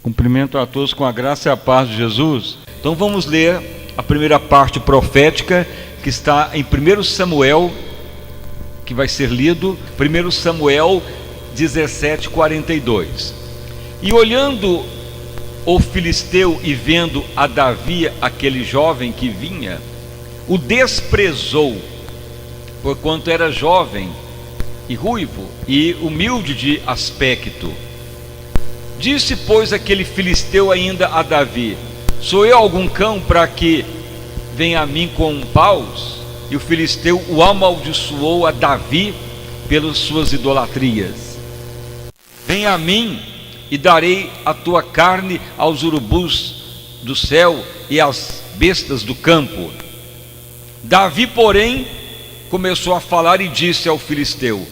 Cumprimento a todos com a graça e a paz de Jesus. Então vamos ler a primeira parte profética que está em 1 Samuel, que vai ser lido, 1 Samuel 17:42. E olhando o filisteu e vendo a Davi, aquele jovem que vinha, o desprezou, porquanto era jovem e ruivo e humilde de aspecto. Disse, pois, aquele filisteu ainda a Davi: sou eu algum cão para que venha a mim com paus? E o filisteu o amaldiçoou a Davi pelas suas idolatrias. Venha a mim e darei a tua carne aos urubus do céu e às bestas do campo. Davi, porém, começou a falar e disse ao filisteu: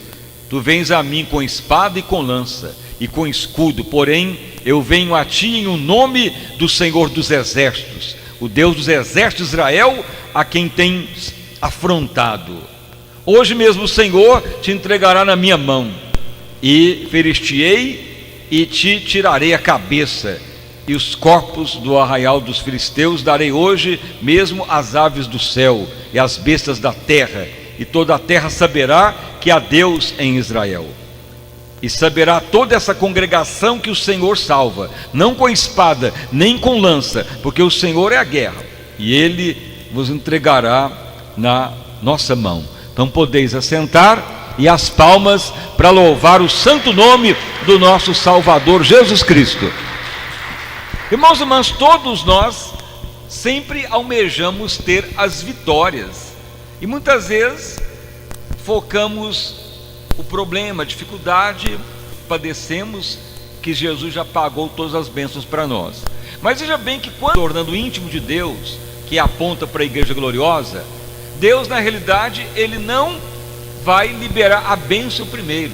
tu vens a mim com espada e com lança e com escudo, porém eu venho a ti em o nome do Senhor dos exércitos, o Deus dos exércitos de Israel, a quem tens afrontado. Hoje mesmo o Senhor te entregará na minha mão, e ferir-te-ei e te tirarei a cabeça, e os corpos do arraial dos filisteus darei hoje mesmo às aves do céu e às bestas da terra, e toda a terra saberá que há Deus em Israel. E saberá toda essa congregação que o Senhor salva, não com espada, nem com lança, porque o Senhor é a guerra, e Ele vos entregará na nossa mão. Então podeis assentar, e as palmas para louvar o santo nome do nosso Salvador Jesus Cristo. Irmãos e irmãs, todos nós sempre almejamos ter as vitórias, e muitas vezes focamos o problema, a dificuldade, padecemos que Jesus já pagou todas as bênçãos para nós. Mas veja bem que quando tornando íntimo de Deus, que aponta para a igreja gloriosa, Deus na realidade Ele não vai liberar a bênção primeiro.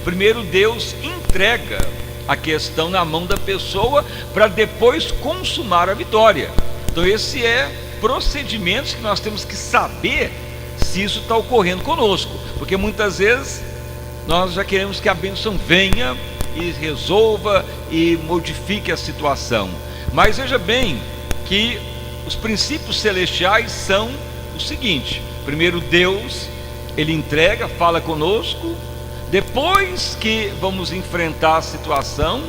Primeiro Deus entrega a questão na mão da pessoa para depois consumar a vitória. Então esse é procedimentos que nós temos que saber se isso está ocorrendo conosco, porque muitas vezes nós já queremos que a bênção venha e resolva e modifique a situação. Mas veja bem que os princípios celestiais são o seguinte: primeiro Deus, Ele entrega, fala conosco, depois que vamos enfrentar a situação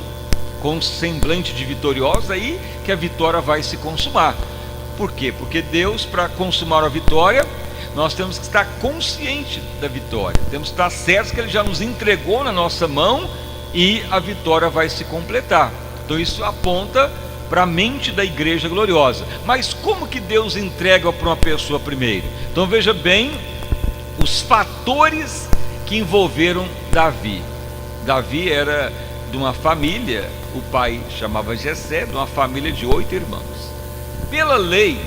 com semblante de vitoriosa, aí que a vitória vai se consumar. Por quê? Porque Deus, para consumar a vitória, nós temos que estar consciente da vitória, temos que estar certos que Ele já nos entregou na nossa mão e a vitória vai se completar. Então isso aponta para a mente da igreja gloriosa. Mas como que Deus entrega para uma pessoa primeiro? Então veja bem os fatores que envolveram Davi. Davi era de uma família, o pai chamava Jessé, de uma família de 8 irmãos. Pela lei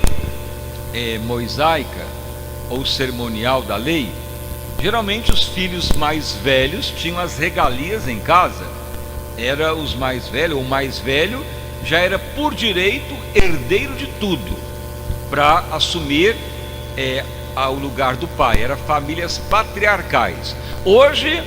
mosaica ou cerimonial da lei, geralmente os filhos mais velhos tinham as regalias em casa. Era os mais velhos, ou o mais velho já era por direito herdeiro de tudo, para assumir o lugar do pai. Eram famílias patriarcais. Hoje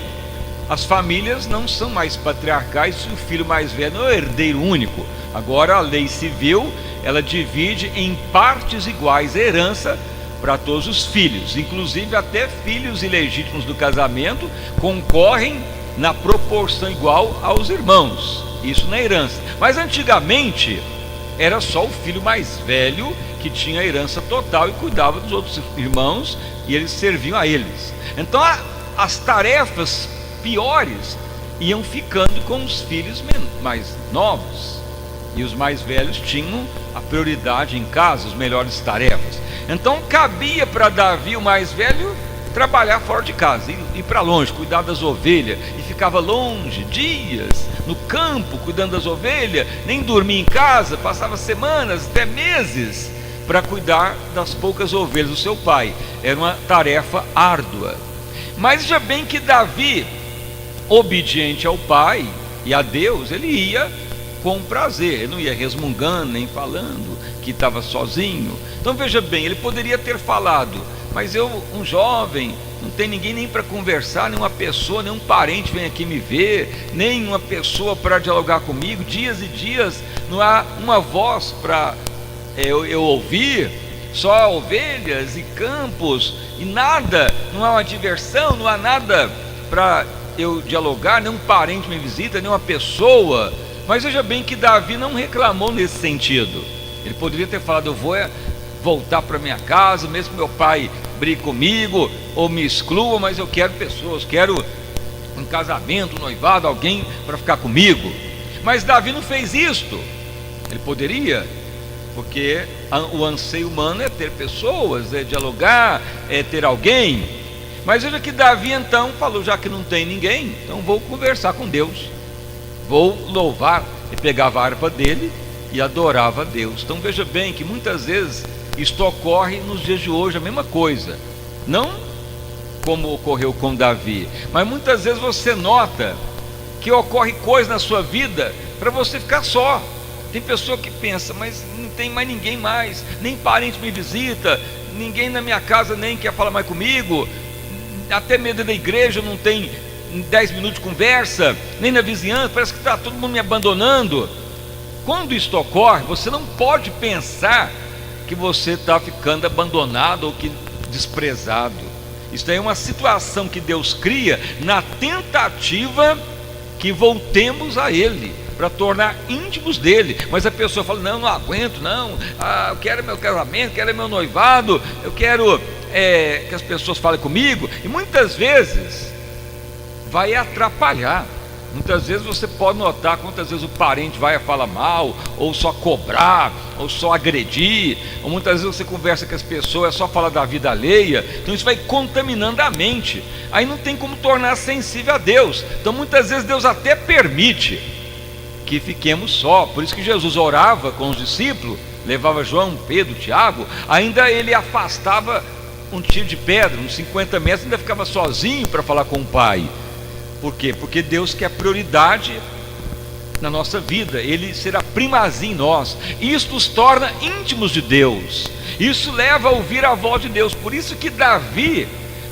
as famílias não são mais patriarcais se o filho mais velho não é o herdeiro único. Agora a lei civil, ela divide em partes iguais a herança para todos os filhos, inclusive até filhos ilegítimos do casamento concorrem na proporção igual aos irmãos, isso na herança. Mas antigamente era só o filho mais velho que tinha a herança total e cuidava dos outros irmãos, e eles serviam a eles. Então as tarefas piores iam ficando com os filhos mais novos, e os mais velhos tinham a prioridade em casa, as melhores tarefas. Então cabia para Davi, o mais velho, trabalhar fora de casa, ir para longe, cuidar das ovelhas, e ficava longe, dias, no campo, cuidando das ovelhas, nem dormia em casa, passava semanas, até meses, para cuidar das poucas ovelhas do seu pai. Era uma tarefa árdua. Mas já bem que Davi, obediente ao pai e a Deus, ele ia com prazer, ele não ia resmungando, nem falando que estava sozinho. Então veja bem, ele poderia ter falado: mas eu, um jovem, não tem ninguém nem para conversar, nenhuma pessoa, nenhum parente vem aqui me ver, nem uma pessoa para dialogar comigo. Dias e dias não há uma voz para eu ouvir, só ovelhas e campos e nada, não há uma diversão, não há nada para eu dialogar, nenhum parente me visita, nenhuma pessoa. Mas veja bem que Davi não reclamou nesse sentido. Ele poderia ter falado: eu vou voltar para minha casa, mesmo que meu pai brigue comigo ou me exclua, mas eu quero pessoas, quero um casamento, um noivado, alguém para ficar comigo. Mas Davi não fez isto. Ele poderia, porque o anseio humano é ter pessoas, é dialogar, é ter alguém. Mas veja que Davi então falou: já que não tem ninguém, então vou conversar com Deus, vou louvar. E pegava a harpa dele e adorava a Deus. Então veja bem que muitas vezes isto ocorre nos dias de hoje, a mesma coisa, não como ocorreu com Davi, mas muitas vezes você nota que ocorre coisa na sua vida para você ficar só. Tem pessoa que pensa: mas não tem mais ninguém mais, nem parente me visita, ninguém na minha casa nem quer falar mais comigo, até mesmo da igreja não tem 10 minutos de conversa, nem na vizinhança, parece que está todo mundo me abandonando. Quando isto ocorre, você não pode pensar que você está ficando abandonado ou que desprezado. Isso é uma situação que Deus cria na tentativa que voltemos a Ele, para tornar íntimos dele. Mas a pessoa fala: não aguento, não, eu quero meu casamento, quero meu noivado, eu quero que as pessoas falem comigo. E muitas vezes vai atrapalhar. Muitas vezes você pode notar quantas vezes o parente vai falar mal, ou só cobrar, ou só agredir, ou muitas vezes você conversa com as pessoas, é só falar da vida alheia. Então isso vai contaminando a mente, aí não tem como tornar sensível a Deus. Então muitas vezes Deus até permite que fiquemos só. Por isso que Jesus orava com os discípulos, levava João, Pedro, Tiago, ainda ele afastava um tiro de pedra, uns 50 metros, ainda ficava sozinho para falar com o Pai. Por quê? Porque Deus quer prioridade na nossa vida, Ele será primazia em nós. Isso nos torna íntimos de Deus, isso leva a ouvir a voz de Deus. Por isso que Davi,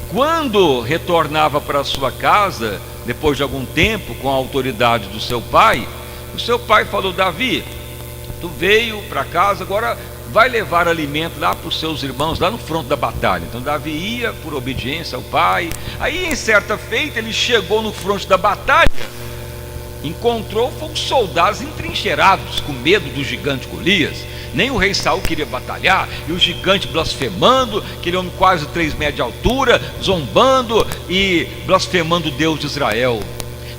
quando retornava para a sua casa, depois de algum tempo, com a autoridade do seu pai, o seu pai falou: Davi, tu veio para casa, agora vai levar alimento lá para os seus irmãos, lá no fronte da batalha. Então Davi ia por obediência ao pai. Aí em certa feita ele chegou no fronte da batalha, encontrou os soldados entrincheirados, com medo do gigante Golias. Nem o rei Saul queria batalhar, e o gigante blasfemando, aquele homem quase 3 metros de altura, zombando e blasfemando o Deus de Israel.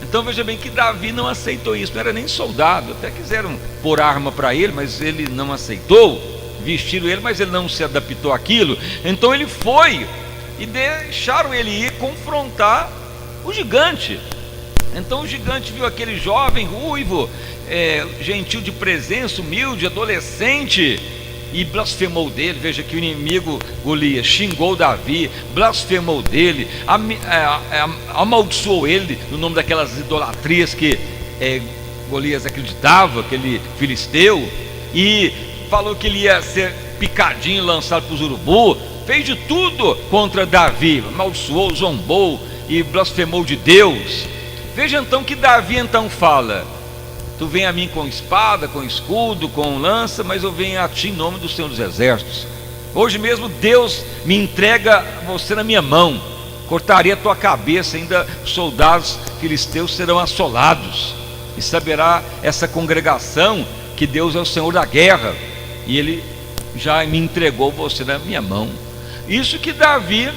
Então veja bem que Davi não aceitou isso, não era nem soldado, até quiseram pôr arma para ele, mas ele não aceitou. Vestiram ele, mas ele não se adaptou àquilo. Então ele foi e deixaram ele ir confrontar o gigante. Então o gigante viu aquele jovem ruivo, gentil de presença, humilde, adolescente, e blasfemou dele. Veja que o inimigo Golias xingou Davi, blasfemou dele, amaldiçoou ele no nome daquelas idolatrias que Golias acreditava, aquele filisteu, e falou que ele ia ser picadinho, lançado para os urubu. Fez de tudo contra Davi, amaldiçoou, zombou e blasfemou de Deus. Veja então que Davi então fala: tu vem a mim com espada, com escudo, com lança, mas eu venho a ti em nome do Senhor dos Exércitos. Hoje mesmo Deus me entrega você na minha mão, cortaria a tua cabeça, ainda os soldados filisteus serão assolados. E saberá essa congregação que Deus é o Senhor da guerra, e Ele já me entregou você na minha mão. Isso que Davi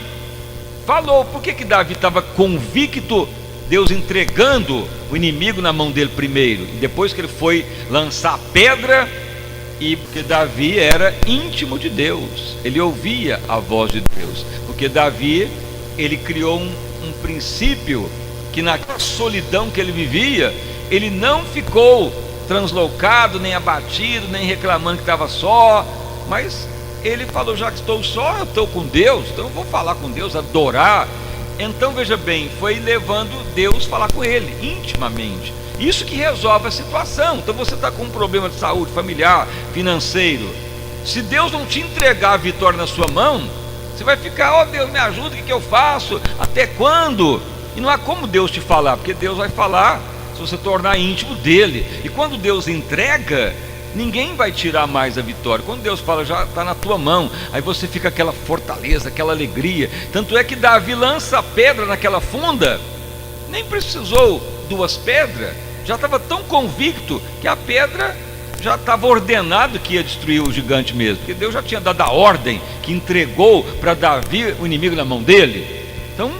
falou. Por que Davi estava convicto, Deus entregando o inimigo na mão dele primeiro, e depois que ele foi lançar a pedra? E porque Davi era íntimo de Deus, ele ouvia a voz de Deus. Porque Davi, ele criou um princípio, que na solidão que ele vivia, ele não ficou translocado, nem abatido, nem reclamando que estava só, mas ele falou: já que estou só, eu estou com Deus, então eu vou falar com Deus, adorar. Então veja bem, foi levando Deus a falar com ele intimamente. Isso que resolve a situação. Então você está com um problema de saúde familiar, financeiro, se Deus não te entregar a vitória na sua mão, Você vai ficar, ó Deus, me ajuda, o que eu faço? Até quando? E não há como Deus te falar, porque Deus vai falar se você tornar íntimo dele. E quando Deus entrega, ninguém vai tirar mais a vitória. Quando Deus fala, já está na tua mão, aí você fica aquela fortaleza, aquela alegria. Tanto é que Davi lança a pedra naquela funda, nem precisou 2 pedras, já estava tão convicto que a pedra já estava ordenado que ia destruir o gigante mesmo, porque Deus já tinha dado a ordem, que entregou para Davi o inimigo na mão dele. Então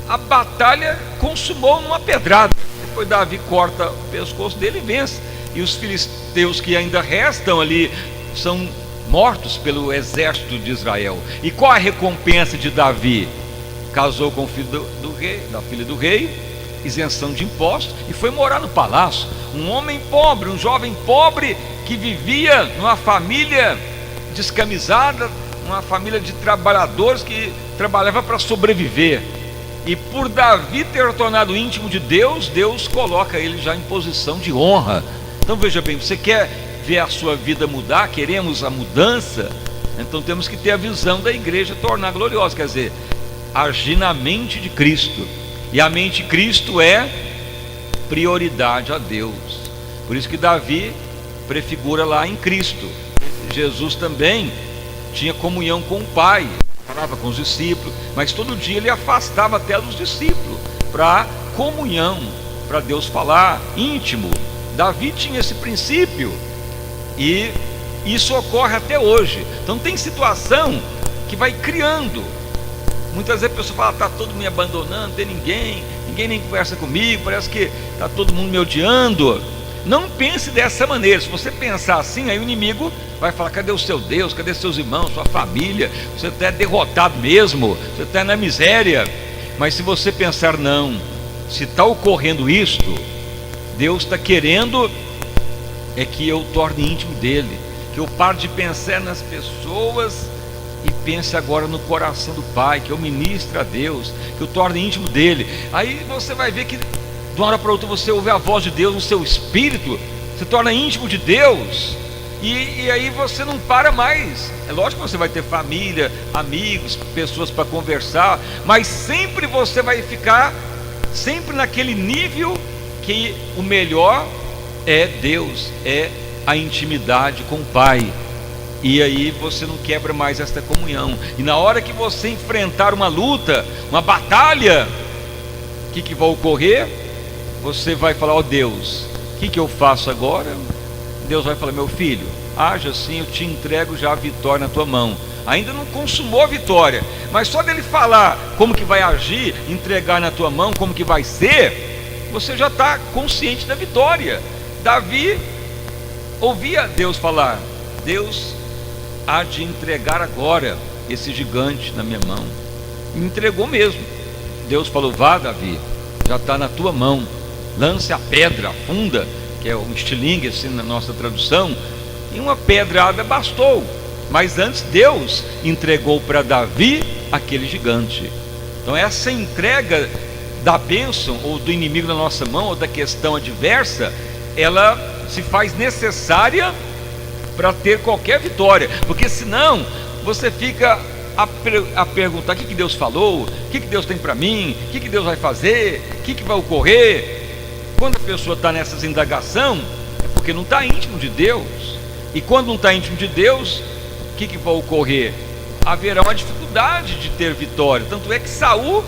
a batalha consumou numa pedrada. Depois Davi corta o pescoço dele e vence. E os filisteus que ainda restam ali são mortos pelo exército de Israel. E qual a recompensa de Davi? Casou com o filho do rei, da filha do rei, isenção de impostos, e foi morar no palácio. Um homem pobre, um jovem pobre, que vivia numa família descamisada, uma família de trabalhadores que trabalhava para sobreviver. E por Davi ter tornado íntimo de Deus, Deus coloca ele já em posição de honra. Então veja bem, você quer ver a sua vida mudar? Queremos a mudança? Então temos que ter a visão da igreja tornar gloriosa, quer dizer, agir na mente de Cristo. E a mente de Cristo é prioridade a Deus. Por isso que Davi prefigura lá em Cristo. Jesus também tinha comunhão com o Pai, falava com os discípulos, mas todo dia ele afastava até dos discípulos para comunhão, para Deus falar íntimo. Davi tinha esse princípio e isso ocorre até hoje. Então tem situação que vai criando. Muitas vezes a pessoa fala, está todo mundo me abandonando, não tem ninguém nem conversa comigo, parece que está todo mundo me odiando. Não pense dessa maneira. Se você pensar assim, aí o inimigo vai falar, cadê o seu Deus, cadê seus irmãos, sua família? Você está derrotado mesmo, você está na miséria. Mas se você pensar, não, se está ocorrendo isto, Deus está querendo é que eu torne íntimo dele, que eu pare de pensar nas pessoas e pense agora no coração do Pai, que eu ministre a Deus, que eu torne íntimo dele. Aí você vai ver que de uma hora para outra você ouve a voz de Deus no seu espírito, se torna íntimo de Deus, e aí você não para mais. É lógico que você vai ter família, amigos, pessoas para conversar, mas sempre você vai ficar sempre naquele nível que o melhor é Deus, é a intimidade com o Pai. E aí você não quebra mais esta comunhão. E na hora que você enfrentar uma luta, uma batalha, o que vai ocorrer? Você vai falar, ó Deus, o que eu faço agora? Deus vai falar, meu filho, age assim, eu te entrego já a vitória na tua mão. Ainda não consumou a vitória, mas só dele falar como que vai agir, entregar na tua mão, como que vai ser, você já está consciente da vitória. Davi ouvia Deus falar, Deus há de entregar agora esse gigante na minha mão. E entregou mesmo. Deus falou, vá Davi, já está na tua mão, lance a pedra, a funda, que é um estilingue assim na nossa tradução, e uma pedrada bastou. Mas antes Deus entregou para Davi aquele gigante. Então essa entrega da bênção ou do inimigo na nossa mão, ou da questão adversa, ela se faz necessária para ter qualquer vitória, porque senão você fica a perguntar, o que Deus falou, o que Deus tem para mim, o que Deus vai fazer, o que vai ocorrer. Quando a pessoa está nessas indagações, é porque não está íntimo de Deus. E quando não está íntimo de Deus, o que vai ocorrer? Haverá uma dificuldade de ter vitória. Tanto é que Saul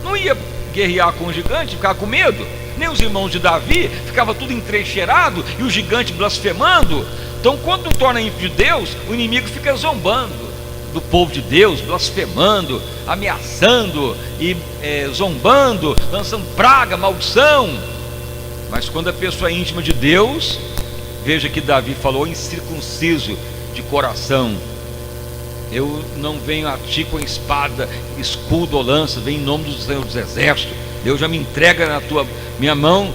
não ia guerrear com o gigante, ficava com medo. Nem os irmãos de Davi, ficava tudo entrincheirado e o gigante blasfemando. Então quando não torna íntimo de Deus, o inimigo fica zombando do povo de Deus, blasfemando, ameaçando e zombando, lançando praga, maldição. Mas quando a pessoa é íntima de Deus, veja que Davi falou, incircunciso de coração, eu não venho a ti com espada, escudo ou lança, venho em nome do Senhor dos Exércitos. Deus já me entrega na minha mão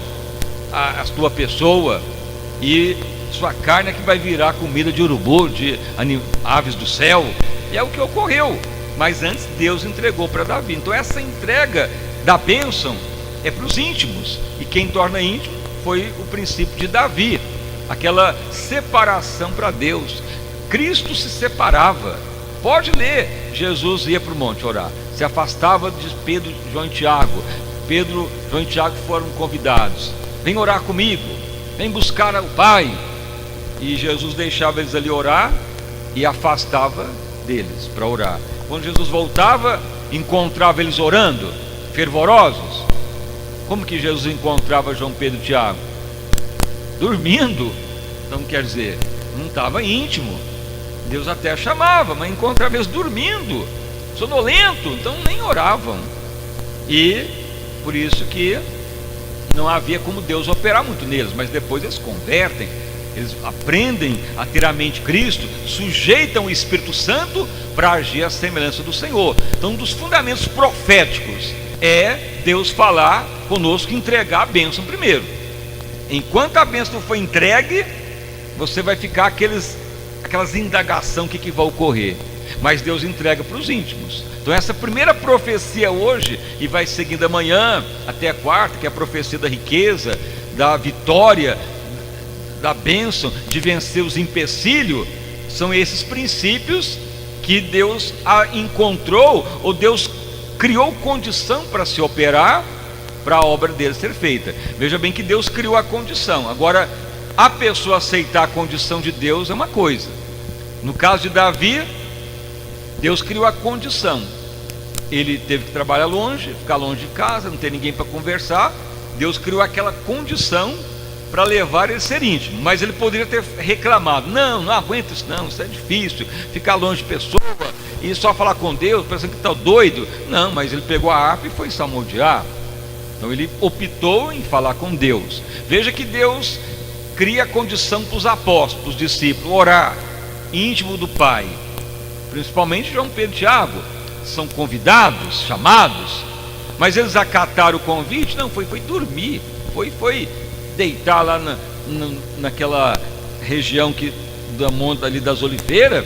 a tua pessoa, e sua carne é que vai virar comida de urubu, de aves do céu. E é o que ocorreu. Mas antes Deus entregou para Davi. Então essa entrega da bênção é para os íntimos, e quem torna íntimo foi o princípio de Davi, aquela separação para Deus. Cristo se separava, pode ler. Jesus ia para o monte orar, se afastava de Pedro, João e Tiago. Pedro, João e Tiago foram convidados: vem orar comigo, vem buscar o Pai. E Jesus deixava eles ali orar e afastava deles para orar. Quando Jesus voltava, encontrava eles orando, fervorosos. Como que Jesus encontrava João, Pedro e Tiago? Dormindo. Então quer dizer, não estava íntimo. Deus até chamava, mas encontrava eles dormindo, sonolento, então nem oravam. E por isso que não havia como Deus operar muito neles. Mas depois eles convertem, eles aprendem a ter a mente Cristo, sujeitam o Espírito Santo para agir à semelhança do Senhor. Então um dos fundamentos proféticos é Deus falar conosco e entregar a bênção primeiro. Enquanto a bênção não foi entregue, você vai ficar aquelas indagações, o que vai ocorrer. Mas Deus entrega para os íntimos. Então essa primeira profecia hoje, e vai seguindo amanhã até a quarta, que é a profecia da riqueza, da vitória, da bênção, de vencer os empecilhos, são esses princípios que Deus encontrou, ou Deus criou condição para se operar, para a obra dele ser feita. Veja bem que Deus criou a condição. Agora, a pessoa aceitar a condição de Deus é uma coisa. No caso de Davi, Deus criou a condição. Ele teve que trabalhar longe, ficar longe de casa, não ter ninguém para conversar. Deus criou aquela condição para levar ele a ser íntimo. Mas ele poderia ter reclamado: não aguento isso não, isso é difícil, ficar longe de pessoa e só falar com Deus, pensando que está doido. Não, mas ele pegou a harpa e foi salmodiar. Então ele optou em falar com Deus. Veja que Deus cria a condição para os apóstolos, os discípulos, orar íntimo do Pai. Principalmente João, Pedro e Tiago são convidados, chamados, mas eles acataram o convite? Não, foi dormir, foi deitar lá naquela região da monte ali das Oliveiras.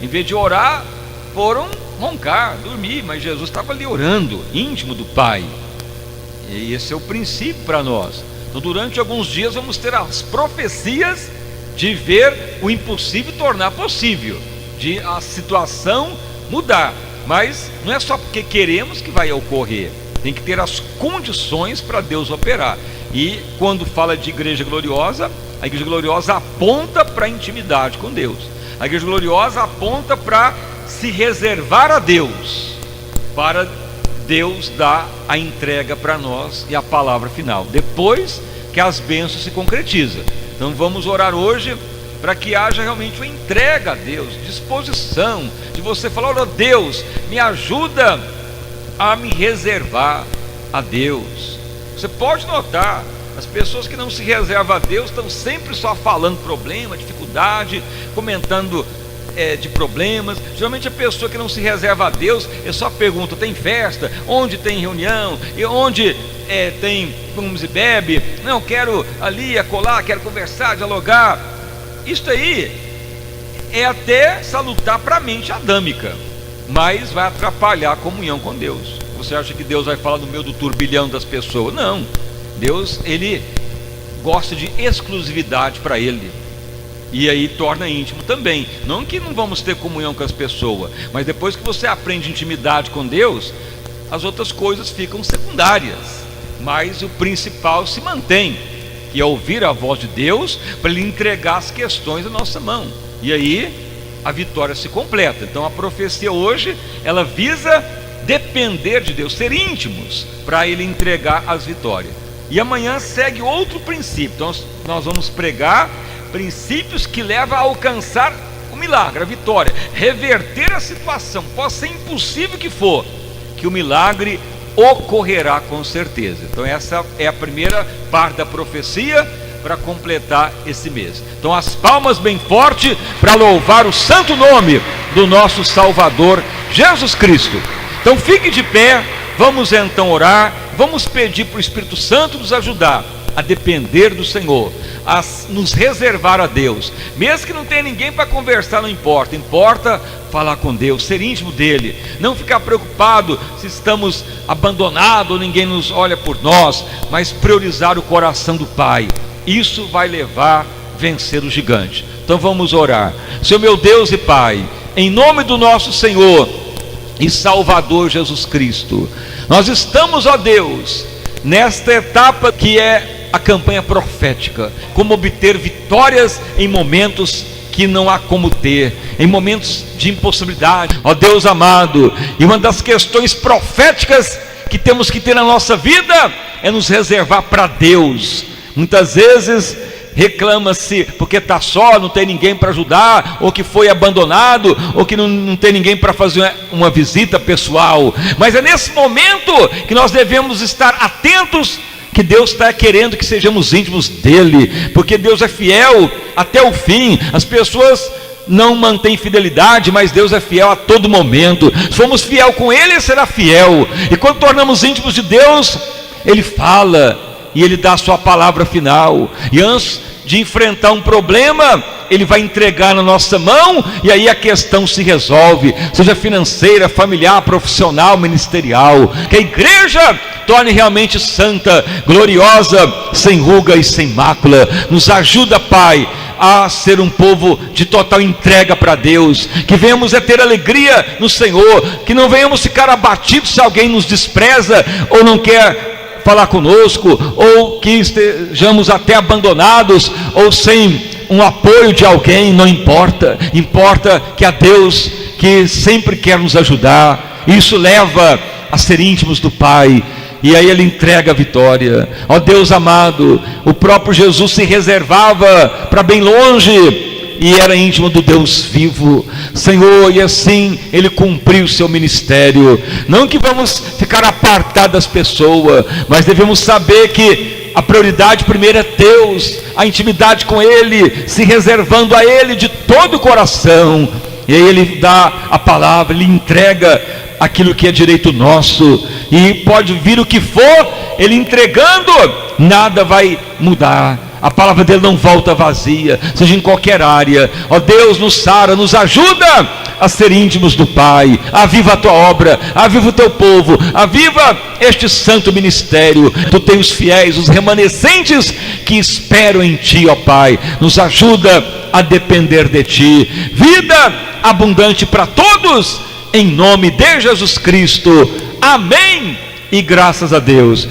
Em vez de orar, foram roncar, dormir. Mas Jesus estava ali orando, íntimo do Pai. E esse é o princípio para nós. Então durante alguns dias vamos ter as profecias de ver o impossível tornar possível, de a situação mudar. Mas não é só porque queremos que vai ocorrer, tem que ter as condições para Deus operar. E quando fala de igreja gloriosa, a igreja gloriosa aponta para a intimidade com Deus. A igreja gloriosa aponta para se reservar a Deus, para Deus dar a entrega para nós e a palavra final, depois que as bênçãos se concretizam. Então vamos orar hoje para que haja realmente uma entrega a Deus, disposição de você falar: olha, Deus, me ajuda a me reservar a Deus. Você pode notar, as pessoas que não se reservam a Deus estão sempre só falando problema, dificuldade, comentando de problemas. Geralmente a pessoa que não se reserva a Deus, só pergunta: tem festa? Onde tem reunião? E onde tem vamos e bebe? Não, quero ali, acolá, quero conversar, dialogar. Isso aí é até salutar para a mente adâmica, mas vai atrapalhar a comunhão com Deus. Você acha que Deus vai falar no meio do turbilhão das pessoas? Não. Deus, ele gosta de exclusividade para ele, e aí torna íntimo também. Não que não vamos ter comunhão com as pessoas, mas depois que você aprende intimidade com Deus, as outras coisas ficam secundárias, mas o principal se mantém, que é ouvir a voz de Deus, para Ele entregar as questões na nossa mão, e aí a vitória se completa. Então a profecia hoje, ela visa depender de Deus, ser íntimos, para Ele entregar as vitórias. E amanhã segue outro princípio. Então nós vamos pregar princípios que levam a alcançar o milagre, a vitória, reverter a situação. Pode ser impossível que for, que o milagre ocorrerá com certeza. Então essa é a primeira parte da profecia para completar esse mês. Então as palmas bem forte para louvar o santo nome do nosso Salvador Jesus Cristo. Então fique de pé, vamos então orar, vamos pedir para o Espírito Santo nos ajudar a depender do Senhor, a nos reservar a Deus, mesmo que não tenha ninguém para conversar, não importa, importa falar com Deus, ser íntimo dele, não ficar preocupado se estamos abandonados ou ninguém nos olha por nós, mas priorizar o coração do Pai. Isso vai levar a vencer o gigante. Então vamos orar. Senhor meu Deus e Pai, em nome do nosso Senhor e Salvador Jesus Cristo, nós estamos, ó Deus, nesta etapa que é a campanha profética, como obter vitórias em momentos que não há como ter, em momentos de impossibilidade, ó Deus amado. E uma das questões proféticas que temos que ter na nossa vida é nos reservar para Deus. Muitas vezes reclama-se porque está só, não tem ninguém para ajudar, ou que foi abandonado, ou que não tem ninguém para fazer uma visita pessoal. Mas é nesse momento que nós devemos estar atentos, que Deus está querendo que sejamos íntimos dele, porque Deus é fiel até o fim. As pessoas não mantêm fidelidade, mas Deus é fiel a todo momento. Se formos fiel com ele, ele será fiel. E quando tornamos íntimos de Deus, ele fala e ele dá a sua palavra final. E antes de enfrentar um problema, ele vai entregar na nossa mão, e aí a questão se resolve, seja financeira, familiar, profissional, ministerial. Que a igreja torne realmente santa, gloriosa, sem ruga e sem mácula. Nos ajuda, Pai, a ser um povo de total entrega para Deus, que venhamos a ter alegria no Senhor, que não venhamos ficar abatidos se alguém nos despreza ou não quer falar conosco, ou que estejamos até abandonados ou sem um apoio de alguém. Não importa, importa que a Deus, que sempre quer nos ajudar, isso leva a ser íntimos do Pai, e aí ele entrega a vitória. Ó Deus amado, o próprio Jesus se reservava para bem longe e era íntimo do Deus vivo, Senhor, e assim ele cumpriu o seu ministério. Não que vamos ficar apartados das pessoas, mas devemos saber que a prioridade primeiro é Deus, a intimidade com ele, se reservando a ele de todo o coração. E aí ele dá a palavra, ele entrega aquilo que é direito nosso, e pode vir o que for, ele entregando, nada vai mudar. A palavra dele não volta vazia, seja em qualquer área. Ó Deus, nos sara, nos ajuda a ser íntimos do Pai. Aviva a tua obra, aviva o teu povo, aviva este santo ministério. Tu tens os fiéis, os remanescentes que esperam em ti, ó Pai. Nos ajuda a depender de ti. Vida abundante para todos, em nome de Jesus Cristo. Amém e graças a Deus.